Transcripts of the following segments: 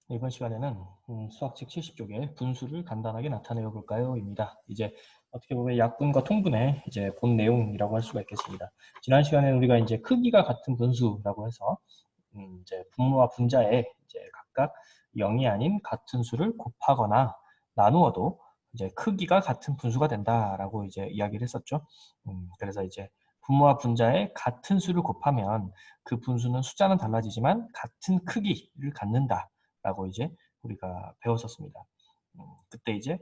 이번 시간에는 수학책 70쪽의 분수를 간단하게 나타내어 볼까요? 입니다. 이제 어떻게 보면 약분과 통분의 이제 본 내용이라고 할 수가 있겠습니다. 지난 시간에는 우리가 이제 크기가 같은 분수라고 해서 이제 분모와 분자에 이제 각각 0이 아닌 같은 수를 곱하거나 나누어도 이제 크기가 같은 분수가 된다라고 이제 이야기를 했었죠. 그래서 이제 분모와 분자에 같은 수를 곱하면 그 분수는 숫자는 달라지지만 같은 크기를 갖는다라고 이제 우리가 배웠었습니다. 그때 이제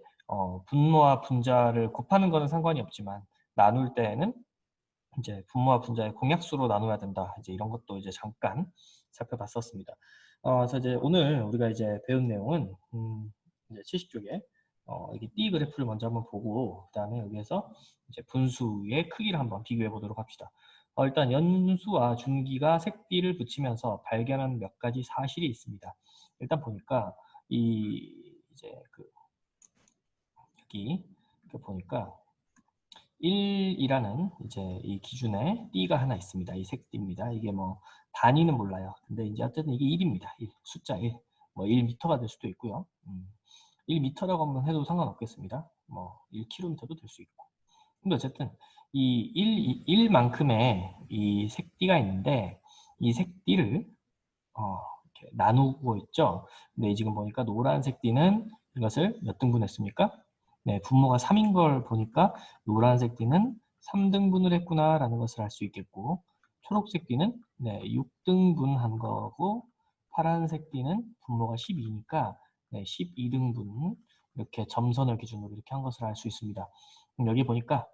분모와 분자를 곱하는 거는 상관이 없지만 나눌 때에는 이제 분모와 분자의 공약수로 나눠야 된다. 이제 이런 것도 이제 잠깐 살펴봤었습니다. 그래서 이제 오늘 우리가 이제 배운 내용은 이제 70쪽에 여기 띠 그래프를 먼저 한번 보고 그다음에 여기에서 이제 분수의 크기를 한번 비교해 보도록 합시다. 일단 연수와 준기가 색띠를 붙이면서 발견한 몇 가지 사실이 있습니다. 일단 보니까 이 이제 그 여기 보니까 1이라는 이제 이 기준에 띠가 하나 있습니다. 이 색띠입니다. 이게 뭐 단위는 몰라요. 근데 이제 어쨌든 이게 1입니다. 1, 숫자 1. 뭐 1m가 될 수도 있고요. 1m라고 한번 해도 상관없겠습니다. 뭐 1km도 될 수 있고. 근데 어쨌든 이 1만큼의 이 색띠가 있는데 이 색띠를 이렇게 나누고 있죠. 근데 지금 보니까 노란색 띠는 이것을 몇 등분했습니까? 네, 분모가 3인 걸 보니까 노란색 띠는 3등분을 했구나라는 것을 알 수 있겠고 초록색 띠는 네, 6등분한 거고 파란색 띠는 분모가 12니까 네, 12등분 이렇게 점선을 기준으로 이렇게 한 것을 알 수 있습니다. 그럼 여기 보니까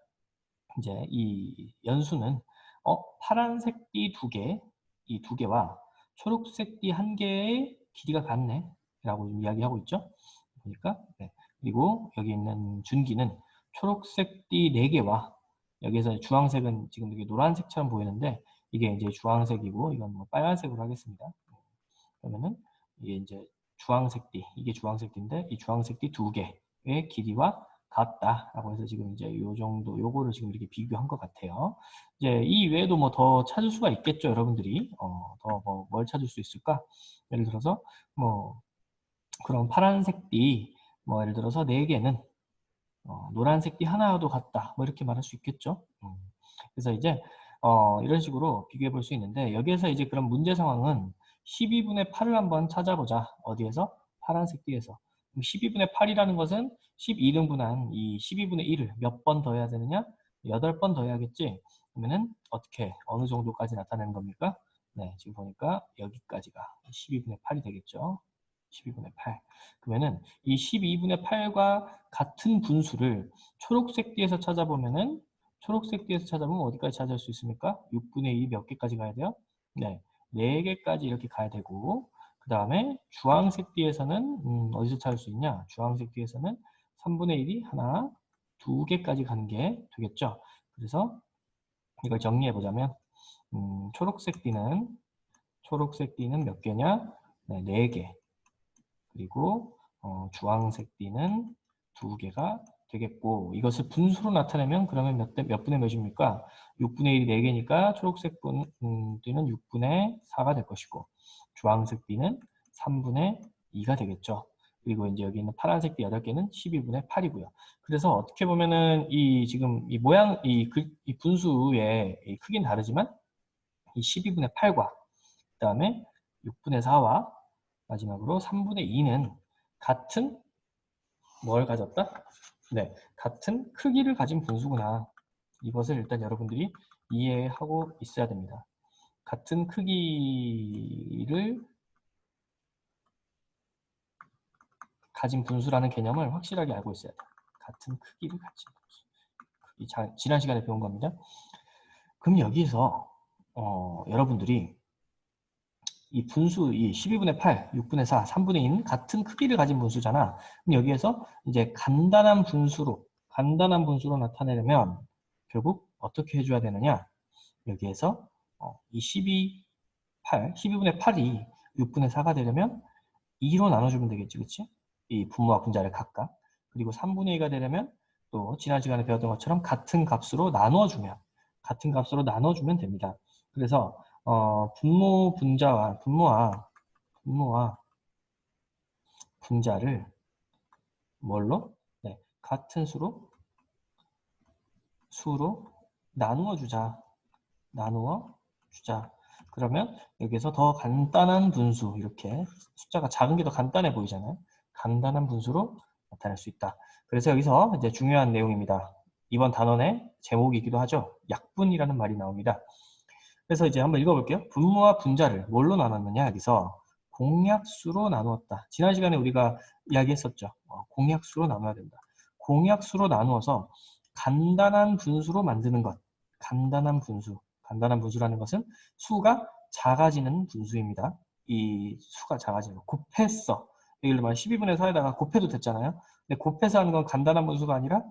이제 이 연수는 파란색 띠 2개, 이 2개와 초록색 띠 1개의 길이가 같네 라고 이야기하고 있죠. 보니까 네. 그리고 여기 있는 준기는 초록색 띠 4개와 여기서 주황색은 지금 이게 노란색처럼 보이는데 이게 이제 주황색이고 이건 뭐 빨간색으로 하겠습니다. 그러면은 이게 이제 주황색 띠, 이게 주황색 띠인데 이 주황색 띠 2개의 길이와 같다라고 해서 지금 이제 요 정도 요거를 지금 이렇게 비교한 것 같아요. 이제 이 외에도 뭐 더 찾을 수가 있겠죠, 여러분들이. 더 뭐 뭘 찾을 수 있을까? 예를 들어서 뭐 그런 파란색 띠, 뭐 예를 들어서 4개는 노란색 띠 하나도 같다. 뭐 이렇게 말할 수 있겠죠. 그래서 이제 이런 식으로 비교해 볼 수 있는데 여기에서 이제 그런 문제 상황은 12분의 8을 한번 찾아보자. 어디에서? 파란색 띠에서. 그럼 12분의 8이라는 것은 12등분한 이 12분의 1을 몇 번 더해야 되느냐? 8번 더해야겠지. 그러면은 어떻게 어느 정도까지 나타내는 겁니까? 네, 지금 보니까 여기까지가 12분의 8이 되겠죠. 12분의 8. 그러면은 이 12분의 8과 같은 분수를 초록색 띠에서 찾아보면은 초록색 띠에서 찾아보면 어디까지 찾을 수 있습니까? 6분의 1이 몇 개까지 가야 돼요? 네, 4개까지 이렇게 가야 되고 그 다음에 주황색 띠에서는 어디서 찾을 수 있냐? 주황색 띠에서는 3분의 1이 하나, 2개까지 가는 게 되겠죠. 그래서 이걸 정리해 보자면 초록색 띠는 몇 개냐? 네, 4개. 그리고 주황색 띠는 2개가 되겠고 이것을 분수로 나타내면 그러면 몇 분의 몇입니까? 6분의 1이 4개니까 초록색 띠는 6분의 4가 될 것이고 주황색 띠는 3분의 2가 되겠죠. 그리고 이제 여기 있는 파란색 띠 8개는 12분의 8이고요. 그래서 어떻게 보면은 이 지금 이 모양 이 분수의 이 크기는 다르지만 이 12분의 8과 그다음에 6분의 4와 마지막으로 3분의 2는 같은 뭘 가졌다? 네, 같은 크기를 가진 분수구나. 이것을 일단 여러분들이 이해하고 있어야 됩니다. 같은 크기를 가진 분수라는 개념을 확실하게 알고 있어야 돼요. 같은 크기를 가진 분수. 지난 시간에 배운 겁니다. 그럼 여기서 여러분들이 이 분수, 이 12분의 8, 6분의 4, 3분의 2는 같은 크기를 가진 분수잖아. 그럼 여기에서 이제 간단한 분수로 나타내려면 결국 어떻게 해줘야 되느냐? 여기에서 이 12분의 8이 6분의 4가 되려면 2로 나눠주면 되겠지, 그치? 이 분모와 분자를 각각. 그리고 3분의 2가 되려면 또 지난 시간에 배웠던 것처럼 같은 값으로 나눠주면 됩니다. 그래서 분모와 분자를 뭘로? 네, 같은 수로 나누어 주자. 그러면 여기서 더 간단한 분수, 이렇게 숫자가 작은 게 더 간단해 보이잖아요. 간단한 분수로 나타낼 수 있다. 그래서 여기서 이제 중요한 내용입니다. 이번 단원의 제목이기도 하죠. 약분이라는 말이 나옵니다. 그래서 이제 한번 읽어볼게요. 분모와 분자를 뭘로 나눴느냐, 여기서 공약수로 나누었다. 지난 시간에 우리가 이야기했었죠. 공약수로 나눠야 된다. 공약수로 나누어서 간단한 분수로 만드는 것. 간단한 분수. 간단한 분수라는 것은 수가 작아지는 분수입니다. 이 수가 작아지는 거. 곱했어. 예를 들면 12분의 4에다가 곱해도 됐잖아요. 근데 곱해서 하는 건 간단한 분수가 아니라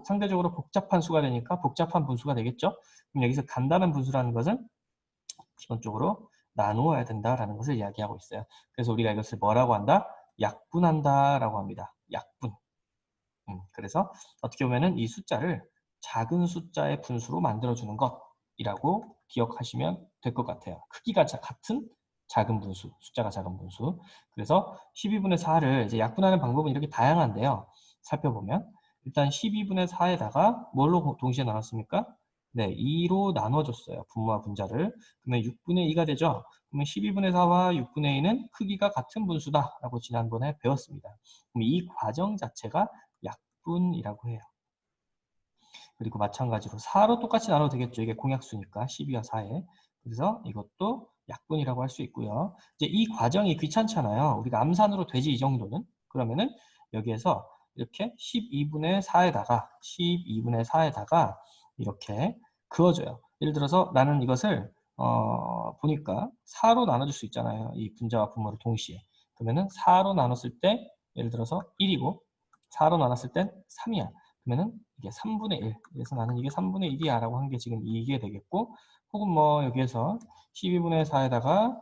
상대적으로 복잡한 수가 되니까 복잡한 분수가 되겠죠. 그럼 여기서 간단한 분수라는 것은 기본적으로 나누어야 된다라는 것을 이야기하고 있어요. 그래서 우리가 이것을 뭐라고 한다? 약분한다라고 합니다. 약분. 그래서 어떻게 보면은 이 숫자를 작은 숫자의 분수로 만들어주는 것이라고 기억하시면 될 것 같아요. 크기가 같은 작은 분수, 숫자가 작은 분수. 그래서 12분의 4를 이제 약분하는 방법은 이렇게 다양한데요. 살펴보면 일단 12분의 4에다가 뭘로 동시에 나눴습니까? 네, 2로 나눠줬어요. 분모와 분자를. 그러면 6분의 2가 되죠. 그러면 12분의 4와 6분의 2는 크기가 같은 분수다라고 지난번에 배웠습니다. 그럼 이 과정 자체가 약분이라고 해요. 그리고 마찬가지로 4로 똑같이 나눠도 되겠죠. 이게 공약수니까 12와 4에. 그래서 이것도 약분이라고 할 수 있고요. 이제 이 과정이 귀찮잖아요. 우리가 암산으로 되지 이 정도는. 그러면은 여기에서 이렇게 12분의 4에다가 이렇게 그어줘요. 예를 들어서 나는 이것을 보니까 4로 나눠줄 수 있잖아요. 이 분자와 분모를 동시에. 그러면은 4로 나눴을 때 예를 들어서 1이고 4로 나눴을 땐 3이야. 그러면은 이게 3분의 1. 그래서 나는 이게 3분의 1이야 라고 한 게 지금 이게 되겠고, 혹은 뭐 여기에서 12분의 4에다가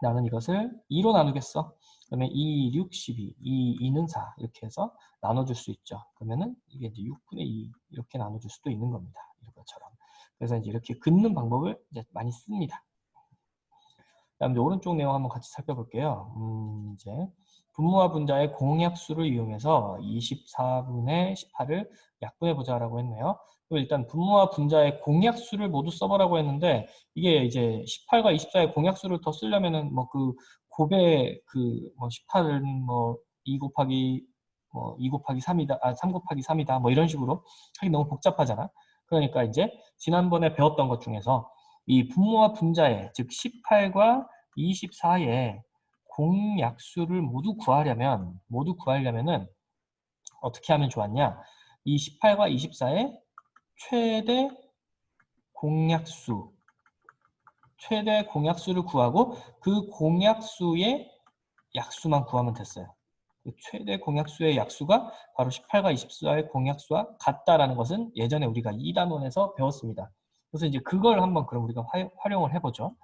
나는 이것을 2로 나누겠어. 그러면 2, 6, 12, 2는 4 이렇게 해서 나눠줄 수 있죠. 그러면은 이게 이제 6분의 2 이렇게 나눠줄 수도 있는 겁니다. 이것처럼. 그래서 이제 이렇게 긋는 방법을 이제 많이 씁니다. 다음 이제 오른쪽 내용 한번 같이 살펴볼게요. 이제 분모와 분자의 공약수를 이용해서 24분의 18을 약분해 보자라고 했네요. 그럼 일단 분모와 분자의 공약수를 모두 써보라고 했는데 이게 이제 18과 24의 공약수를 더 쓰려면은 뭐 그 곱의 그뭐 18은 뭐 2 곱하기 뭐 2 곱하기 3이다, 3 곱하기 3이다, 뭐 이런 식으로 하기 너무 복잡하잖아. 그러니까 이제 지난번에 배웠던 것 중에서 이 분모와 분자의 즉 18과 24의 공약수를 모두 구하려면은 어떻게 하면 좋았냐? 이 18과 24의 최대 공약수를 구하고 그 공약수의 약수만 구하면 됐어요. 그 최대 공약수의 약수가 바로 18과 24의 공약수와 같다라는 것은 예전에 우리가 2단원에서 배웠습니다. 그래서 이제 그걸 한번 그럼 우리가 활용을 해보죠.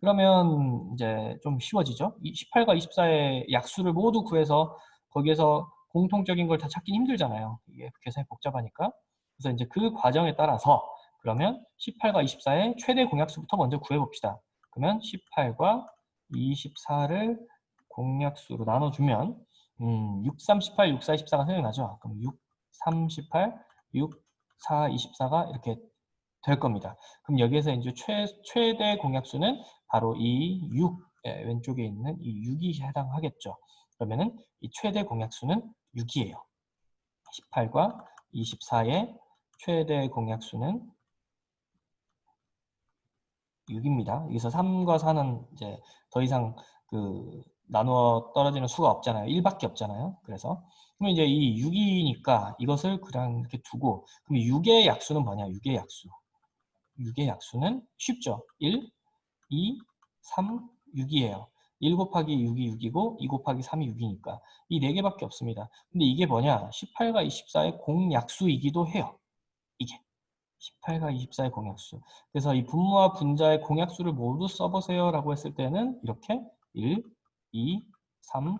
그러면 이제 좀 쉬워지죠. 18과 24의 약수를 모두 구해서 거기에서 공통적인 걸 다 찾긴 힘들잖아요. 이게 계산이 복잡하니까. 그래서 이제 그 과정에 따라서 그러면 18과 24의 최대 공약수부터 먼저 구해봅시다. 그러면 18과 24를 공약수로 나눠주면 6, 3, 18, 6, 4, 24가 생각나죠? 그럼 6, 3, 18, 6, 4, 24가 이렇게 될 겁니다. 그럼 여기에서 이제 최대 공약수는 바로 이 6, 왼쪽에 있는 이 6이 해당하겠죠. 그러면은 이 최대 공약수는 6이에요. 18과 24의 최대 공약수는 6입니다. 여기서 3과 4는 이제 더 이상 그 나누어 떨어지는 수가 없잖아요. 1밖에 없잖아요. 그래서 그럼 이제 이 6이니까 이것을 그냥 이렇게 두고 그럼 6의 약수는 뭐냐? 6의 약수. 6의 약수는 쉽죠. 1, 2, 3, 6이에요. 1 곱하기 6이 6이고 2 곱하기 3이 6이니까 이 4개밖에 없습니다. 근데 이게 뭐냐? 18과 24의 공약수이기도 해요. 이게 18과 24의 공약수. 그래서 이 분모와 분자의 공약수를 모두 써보세요 라고 했을 때는 이렇게 1, 2, 3,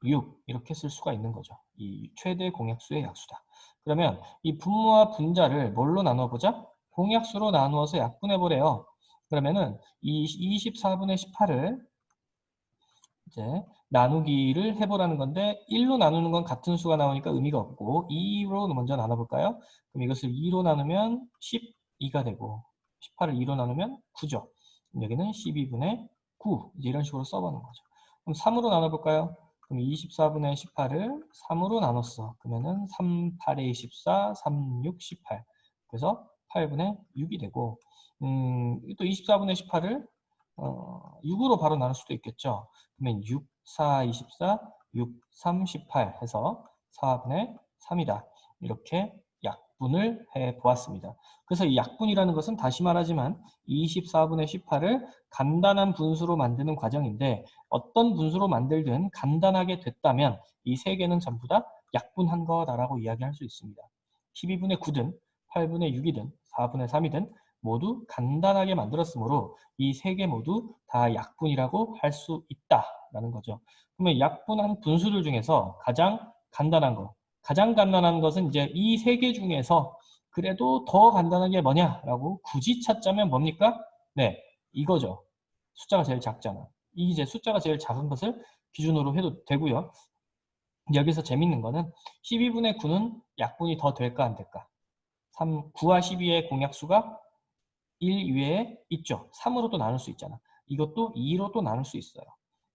6 이렇게 쓸 수가 있는 거죠. 이 최대 공약수의 약수다. 그러면 이 분모와 분자를 뭘로 나눠보자? 공약수로 나누어서 약분해보래요. 그러면은 이 24분의 18을 이제 나누기를 해보라는 건데 1로 나누는 건 같은 수가 나오니까 의미가 없고 2로 먼저 나눠볼까요? 그럼 이것을 2로 나누면 12가 되고 18을 2로 나누면 9죠. 여기는 12분의 9 이제 이런 식으로 써보는 거죠. 그럼 3으로 나눠볼까요? 그럼 24분의 18을 3으로 나눴어. 그러면은 3, 8에 24, 3, 6, 18. 그래서 8분의 6이 되고 또 24분의 18을 6으로 바로 나눌 수도 있겠죠. 그러면 6, 4, 24, 6, 3, 18 해서 4분의 3이다. 이렇게 약분을 해 보았습니다. 그래서 이 약분이라는 것은 다시 말하지만 24분의 18을 간단한 분수로 만드는 과정인데 어떤 분수로 만들든 간단하게 됐다면 이 세 개는 전부 다 약분한 거다라고 이야기할 수 있습니다. 12분의 9든 8분의 6이든 4분의 3이든 모두 간단하게 만들었으므로 이 세 개 모두 다 약분이라고 할 수 있다라는 거죠. 그러면 약분한 분수들 중에서 가장 간단한 것은 이제 이 세 개 중에서 그래도 더 간단한 게 뭐냐라고 굳이 찾자면 뭡니까? 네, 이거죠. 숫자가 제일 작잖아. 이 이제 숫자가 제일 작은 것을 기준으로 해도 되고요. 여기서 재밌는 거는 12분의 9는 약분이 더 될까 안 될까? 9와 12의 공약수가 1 이외에 있죠. 3으로도 나눌 수 있잖아. 이것도 2로도 나눌 수 있어요.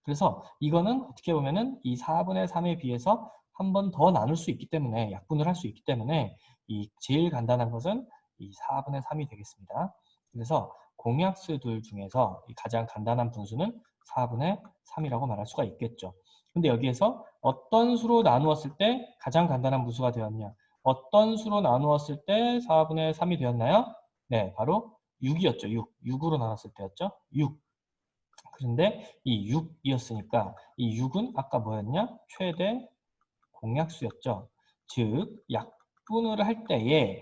그래서 이거는 어떻게 보면은 이 4분의 3에 비해서 한 번 더 나눌 수 있기 때문에 약분을 할 수 있기 때문에 이 제일 간단한 것은 이 4분의 3이 되겠습니다. 그래서 공약수들 중에서 가장 간단한 분수는 4분의 3이라고 말할 수가 있겠죠. 근데 여기에서 어떤 수로 나누었을 때 가장 간단한 분수가 되었냐? 어떤 수로 나누었을 때 4분의 3이 되었나요? 네, 바로 6이었죠. 6. 6으로 나눴을 때였죠. 6. 그런데 이 6이었으니까 이 6은 아까 뭐였냐? 최대 공약수였죠. 즉 약분을 할 때에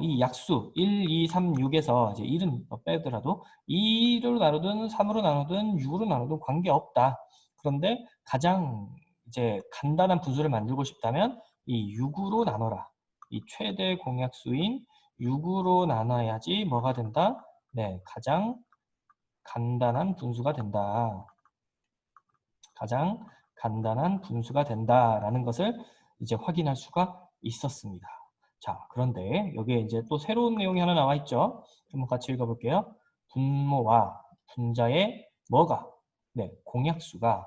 이 약수 1, 2, 3, 6에서 이제 1은 빼더라도 2로 나누든 3으로 나누든 6으로 나누든 관계없다. 그런데 가장 이제 간단한 분수를 만들고 싶다면 이 6으로 나눠라. 이 최대 공약수인 6으로 나눠야지 뭐가 된다? 네, 가장 간단한 분수가 된다. 가장 간단한 분수가 된다라는 것을 이제 확인할 수가 있었습니다. 자, 그런데 여기에 이제 또 새로운 내용이 하나 나와 있죠. 한번 같이 읽어볼게요. 분모와 분자의 뭐가? 네, 공약수가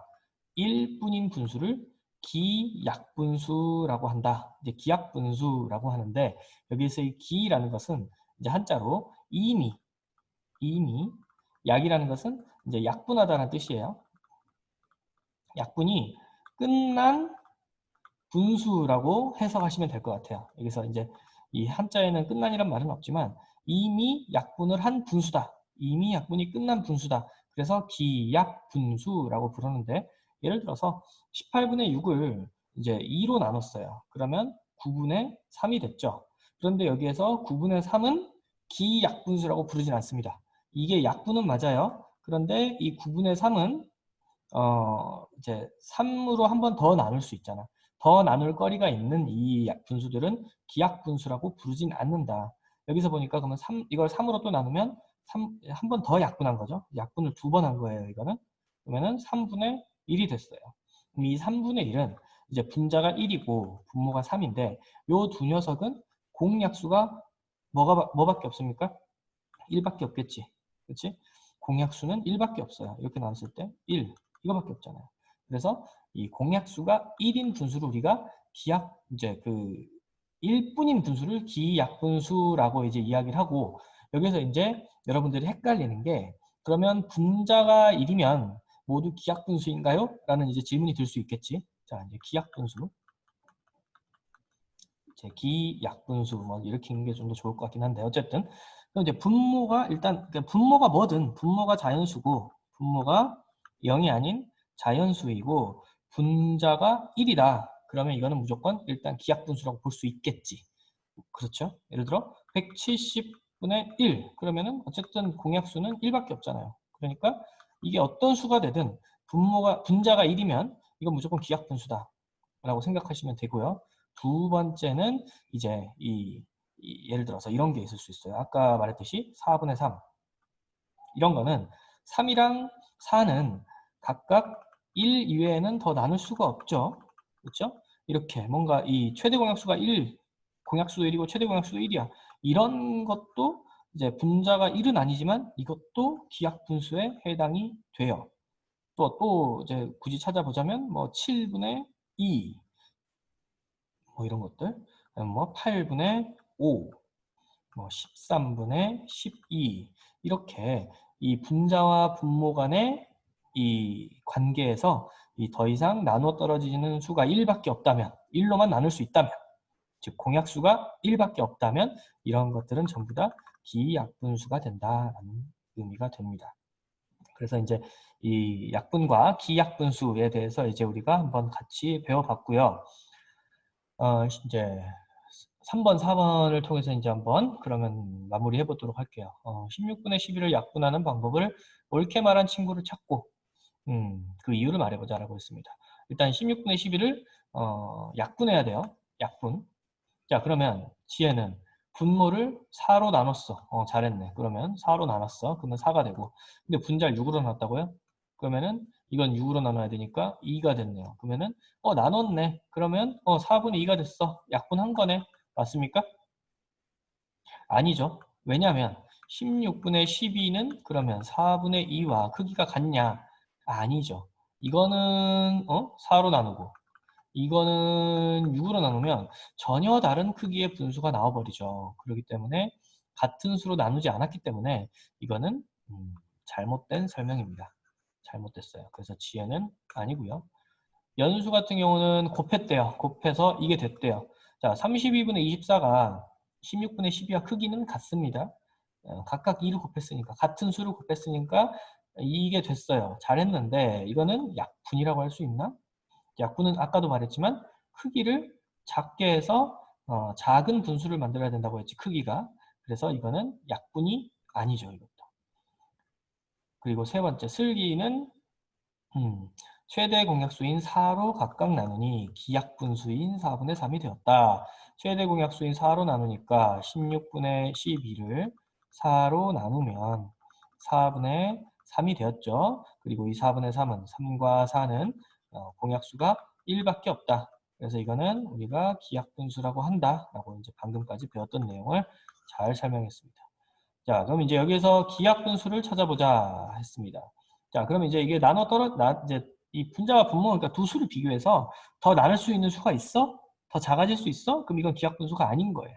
1뿐인 분수를 기약분수라고 한다. 이제 기약분수라고 하는데 여기서 이 기라는 것은 이제 한자로 이미 약이라는 것은 이제 약분하다는 뜻이에요. 약분이 끝난 분수라고 해석하시면 될 것 같아요. 여기서 이제 이 한자에는 끝난이란 말은 없지만 이미 약분을 한 분수다. 이미 약분이 끝난 분수다. 그래서 기약분수라고 부르는데 예를 들어서 18분의 6을 이제 2로 나눴어요. 그러면 9분의 3이 됐죠. 그런데 여기에서 9분의 3은 기약분수라고 부르진 않습니다. 이게 약분은 맞아요. 그런데 이 9분의 3은 이제 3으로 한 번 더 나눌 수 있잖아. 더 나눌 거리가 있는 이 분수들은 기약분수라고 부르진 않는다. 여기서 보니까 그러면 이걸 3으로 또 나누면 한 번 더 약분한 거죠. 약분을 두 번 한 거예요, 이거는. 그러면은 3분의 1이 됐어요. 그럼 이 3분의 1은 이제 분자가 1이고 분모가 3인데 요 두 녀석은 공약수가 뭐밖에 없습니까? 1밖에 없겠지. 그렇지? 공약수는 1밖에 없어요. 이렇게 나눴을 때 1. 이거밖에 없잖아요. 그래서 이 공약수가 1인 분수를 우리가 이제 1뿐인 분수를 기약분수라고 이제 이야기를 하고 여기서 이제 여러분들이 헷갈리는 게 그러면 분자가 1이면 모두 기약분수인가요? 라는 이제 질문이 들 수 있겠지. 자, 이제 기약분수. 이제 기약분수 뭐 이렇게 읽는 게 좀 더 좋을 것 같긴 한데 어쨌든 그럼 이제 분모가 일단 분모가 뭐든 분모가 자연수고 분모가 0이 아닌 자연수이고 분자가 1이다. 그러면 이거는 무조건 일단 기약분수라고 볼 수 있겠지. 그렇죠? 예를 들어 170분의 1 그러면은 어쨌든 공약수는 1밖에 없잖아요. 그러니까 이게 어떤 수가 되든 분자가 1이면 이건 무조건 기약분수다. 라고 생각하시면 되고요. 두 번째는 이제 예를 들어서 이런 게 있을 수 있어요. 아까 말했듯이 4분의 3 이런 거는 3이랑 4는 각각 1 이외에는 더 나눌 수가 없죠. 그렇죠? 이렇게 뭔가 이 최대 공약수가 1, 공약수도 1이고 최대 공약수도 1이야. 이런 것도 이제 분자가 1은 아니지만 이것도 기하분수에 해당이 돼요. 또 이제 굳이 찾아보자면 뭐 7분의 2, 뭐 이런 것들, 뭐 8분의 5, 뭐 13분의 12 이렇게 이 분자와 분모 간의 이 관계에서 이 더 이상 나눠 떨어지는 수가 1밖에 없다면 1로만 나눌 수 있다면 즉 공약수가 1밖에 없다면 이런 것들은 전부 다 기약분수가 된다라는 의미가 됩니다. 그래서 이제 이 약분과 기약분수에 대해서 이제 우리가 한번 같이 배워봤고요. 이제 3번, 4번을 통해서 이제 한번 그러면 마무리해 보도록 할게요. 16분의 11을 약분하는 방법을 옳게 말한 친구를 찾고 그 이유를 말해보자라고 했습니다. 일단 16분의 11을 약분해야 돼요. 약분. 자, 그러면 지혜는 분모를 4로 나눴어. 잘했네. 그러면 4로 나눴어. 그러면 4가 되고. 근데 분자를 6으로 나눴다고요? 그러면은 이건 6으로 나눠야 되니까 2가 됐네요. 그러면은 나눴네. 그러면 4분의 2가 됐어. 약분한 거네. 맞습니까? 아니죠. 왜냐하면 16분의 12는 그러면 4분의 2와 크기가 같냐? 아니죠. 이거는 4로 나누고 이거는 6으로 나누면 전혀 다른 크기의 분수가 나와버리죠. 그렇기 때문에 같은 수로 나누지 않았기 때문에 이거는 잘못된 설명입니다. 잘못됐어요. 그래서 지혜는 아니고요. 연수 같은 경우는 곱했대요. 곱해서 이게 됐대요. 자, 32분의 24가 16분의 12와 크기는 같습니다. 각각 2를 곱했으니까 같은 수를 곱했으니까 이게 됐어요. 잘했는데 이거는 약분이라고 할 수 있나? 약분은 아까도 말했지만 크기를 작게 해서 작은 분수를 만들어야 된다고 했지, 크기가. 그래서 이거는 약분이 아니죠, 이것도. 그리고 세 번째, 슬기는 최대 공약수인 4로 각각 나누니 기약분수인 4분의 3이 되었다. 최대 공약수인 4로 나누니까 16분의 12를 4로 나누면 4분의 3이 되었죠. 그리고 이 4분의 3은 3과 4는 공약수가 1밖에 없다. 그래서 이거는 우리가 기약분수라고 한다라고 이제 방금까지 배웠던 내용을 잘 설명했습니다. 자, 그럼 이제 여기에서 기약분수를 찾아보자 했습니다. 자, 그럼 이제 이게 이제 이 분자와 분모, 그러니까 두 수를 비교해서 더 나눌 수 있는 수가 있어? 더 작아질 수 있어? 그럼 이건 기약분수가 아닌 거예요.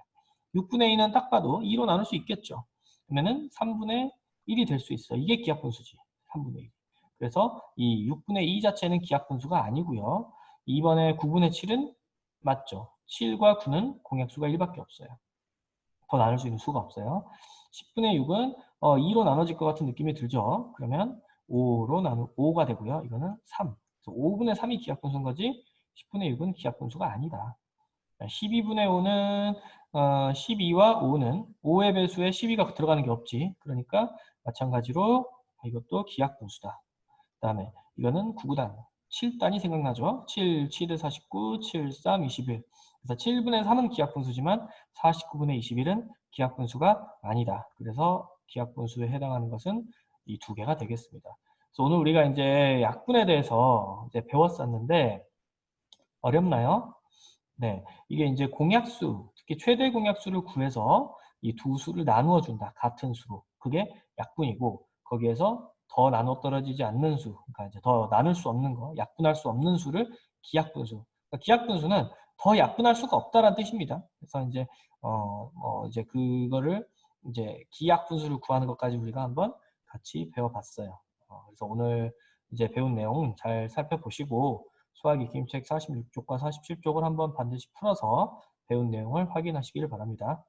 6분의 2는 딱 봐도 2로 나눌 수 있겠죠. 그러면은 3분의 1이 될 수 있어. 이게 기약분수지. 3분의 1. 그래서 이 6분의 2 자체는 기약분수가 아니고요. 2번에 9분의 7은 맞죠. 7과 9는 공약수가 1밖에 없어요. 더 나눌 수 있는 수가 없어요. 10분의 6은 2로 나눠질 것 같은 느낌이 들죠. 그러면 5가 되고요. 이거는 3. 그래서 5분의 3이 기하분수인 거지 10분의 6은 기하분수가 아니다. 12분의 5는 12와 5는 5의 배수에 12가 들어가는 게 없지. 그러니까 마찬가지로 이것도 기하분수다. 그 다음에 이거는 9구단 7단이 생각나죠. 7, 7에 49, 7, 3, 21. 그래서 7분의 3은 기하분수지만 49분의 21은 기하분수가 아니다. 그래서 기하분수에 해당하는 것은 이 두 개가 되겠습니다. 그래서 오늘 우리가 이제 약분에 대해서 이제 배웠었는데 어렵나요? 네, 이게 이제 공약수, 특히 최대 공약수를 구해서 이 두 수를 나누어 준다. 같은 수로. 그게 약분이고 거기에서 더 나눠 떨어지지 않는 수, 그러니까 이제 더 나눌 수 없는 거, 약분할 수 없는 수를 기약분수. 그러니까 기약분수는 더 약분할 수가 없다라는 뜻입니다. 그래서 이제 이제 그거를 이제 기약분수를 구하는 것까지 우리가 한번 같이 배워봤어요. 그래서 오늘 이제 배운 내용 잘 살펴보시고 수학 익힘책 46쪽과 47쪽을 한번 반드시 풀어서 배운 내용을 확인하시길 바랍니다.